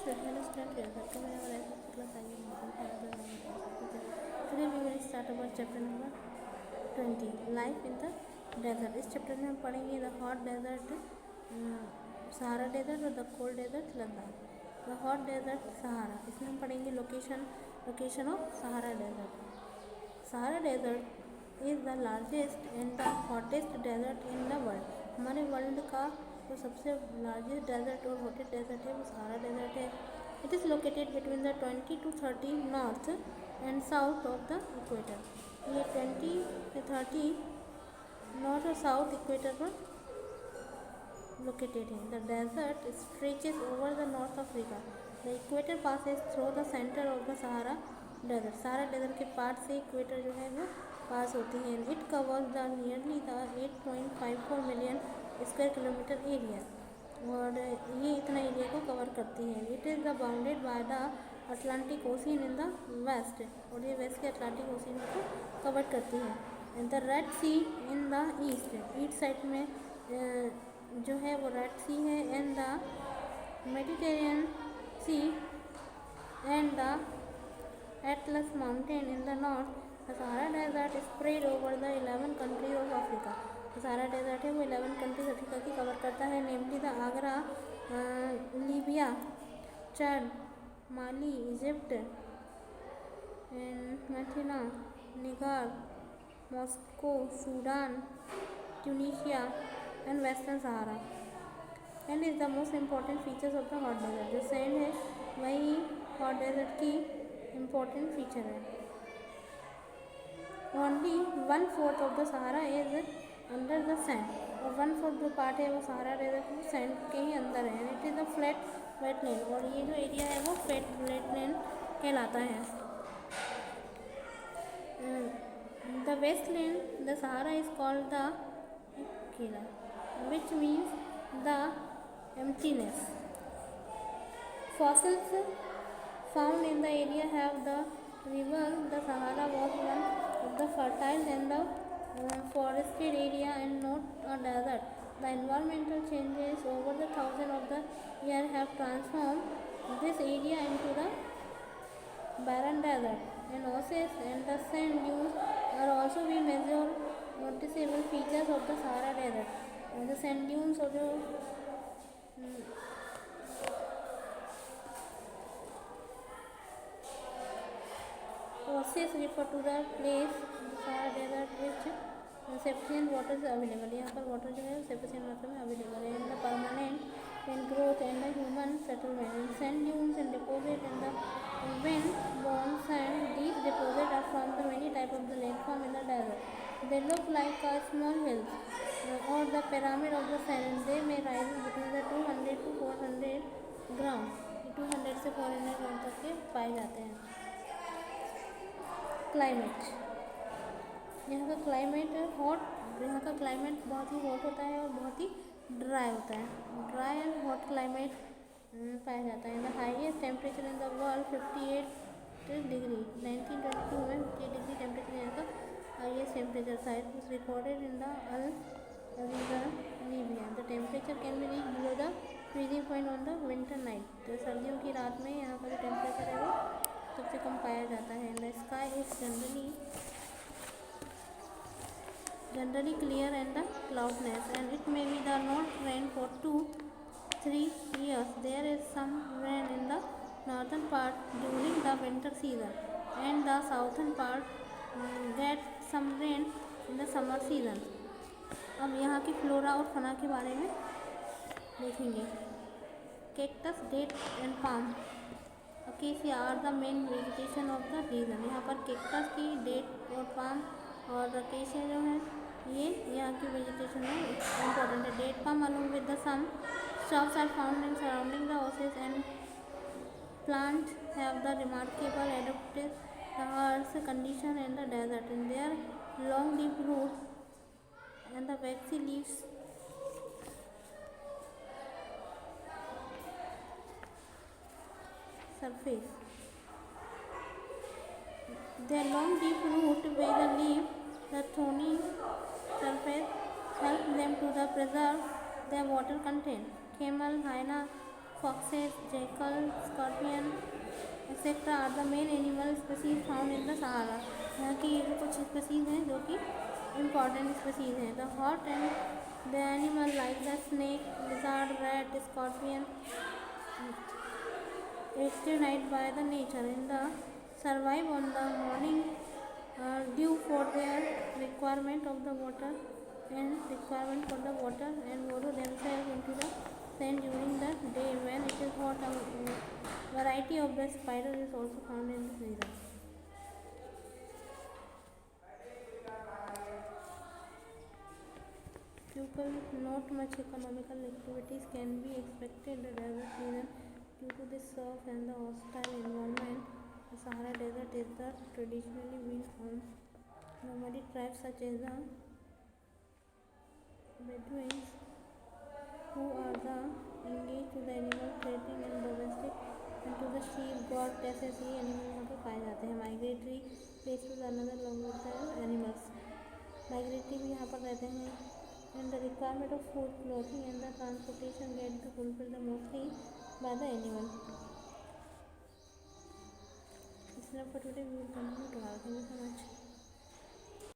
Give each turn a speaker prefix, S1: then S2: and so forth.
S1: Hello student, welcome in our SSC class. I am Nitin, another teacher. Today we will start about chapter number 20, Life in the Desert. इस chapter में हम पढ़ेंगे the hot desert Sahara desert और the cold desert Ladakh. The hot desert Sahara, इसमें हम पढ़ेंगे location of Sahara desert. Sahara desert is the largest and the hottest desert in the world. हमारे world का जो सबसे लार्जेस्ट डेजर्ट और hottest desert है वो सहारा डेजर्ट है. It is located between the 20 to 30 north and south of the equator. ये 20 से 30 नॉर्थ और साउथ इक्वेटर पर लोकेटेड है. The desert stretches over the north Africa. The equator passes through the centre of the Sahara desert. Sahara desert के part से equator जो है वो पास होती है. It covers the nearly the 8.54 million square kilometre area. और ये इतना एरिया को कवर करती है. It is the bounded by the Atlantic ocean in the west. और ये वेस्ट के अटलांटिक ओशियन को कवर करती है. And the Red Sea in the east side में जो है वो रेड सी है. And the Mediterranean Sea and the Atlas mountain in the north. The Sahara desert spread over the 11 countries of Africa. Sahara desert है वो 11 countries Africa की cover करता है. नेमली द आगरा, Libya, Chad, Mali, Egypt, Mauritania, Niger, Morocco, Sudan, Tunisia and Western Sahara. And is the most important features of the hot desert. जो sand है वही hot desert की इम्पॉर्टेंट फीचर है. Only 1/4 of the Sahara is under the sand. और 1/4 जो part है वो Sahara desert वो सैंड के ही अंदर है. It is the flat wetland. और ये जो एरिया है वो फ्लैट वेटलैंड कहलाता है. The wasteland the Sahara is called the केला which means the emptiness. Fossils found in the area have the river. The Sahara was one of the fertile and the forested area and not a desert. The environmental changes over the thousands of the year have transformed this area into the barren desert. And oases and the sand dunes are also be major noticeable features of the Sahara desert. And the sand dunes और जो oases refer to the place Sahara desert which sufficient water is available. यहाँ पर water जो है sufficient मात्रा में available है. The permanent and growth and the human settlement and sand dunes and deposit and the wind borne sand. These deposits are from the many type of the landform in the desert. They look like a small hills or the pyramid of the sand. They may rise between the 200 to 400 ग्राम. 200 से 400 ग्राम तक के पाए जाते हैं. Climate, यहाँ का climate hot. यहाँ का क्लाइमेट बहुत ही हॉट होता है और बहुत ही ड्राई होता है. ड्राई एंड हॉट क्लाइमेट पाया जाता है. The highest temperature in the world 58 degree. 1922 में 58 डिग्री टेम्परेचर यहाँ का हाईएस्ट टेम्परेचर था. It was recorded in the Libya. The temperature can be reach below the freezing point on the winter night. तो सर्दियों की रात में यहाँ का जो टेम्परेचर है वो सबसे कम पाया जाता है. The sky is generally clear and the cloudiness and it may be the not rain for 2-3 years. There is some rain in the northern part during the winter season and the southern part gets some rain in the summer season. अब यहाँ की flora और फना के बारे में देखेंगे. Cactus, date and palm, acacia are the main vegetation of the region. यहाँ पर कैक्टस की, डेट और पाम और अकेसिया जो है ये यहाँ की वेजिटेशन में इम्पोर्टेंट है. Date palm along with the some shrubs are found in surrounding the oases and plants have the remarkable adapted the earth's condition in the desert. In their long deep roots and the waxy leaves surface. Their long deep root with the leaf, the thorny surface help them to the preserve their water content. Camel, hyena, foxes, jackal, scorpion, etc. are the main animal species found in the Sahara. यहाँ की ये जो कुछ species हैं जो कि important species हैं. The hot and the animal like the snake, lizard, rat, scorpion exterminated by the nature in the survive on the morning dew for their requirement of the water and burrow themselves into the sand during the day when it is hot. A variety of the spider is also found in this region. People not much economical activities can be expected in the desert region due to the surf and the hostile environment. The Sahara Desert is the traditionally been home nomadic tribes such as the Bedouins, who are the engaged to the animal trading and domestic and to the sheep, goat, ऐसे ही animal यहाँ पर पाए जाते हैं. Migratory place to another long होता है animals migratory भी यहाँ पर रहते हैं. And the requirement of food, clothing and the transportation get fulfilled mostly by the animal. It's enough for today. We will continue tomorrow. Thank you so much.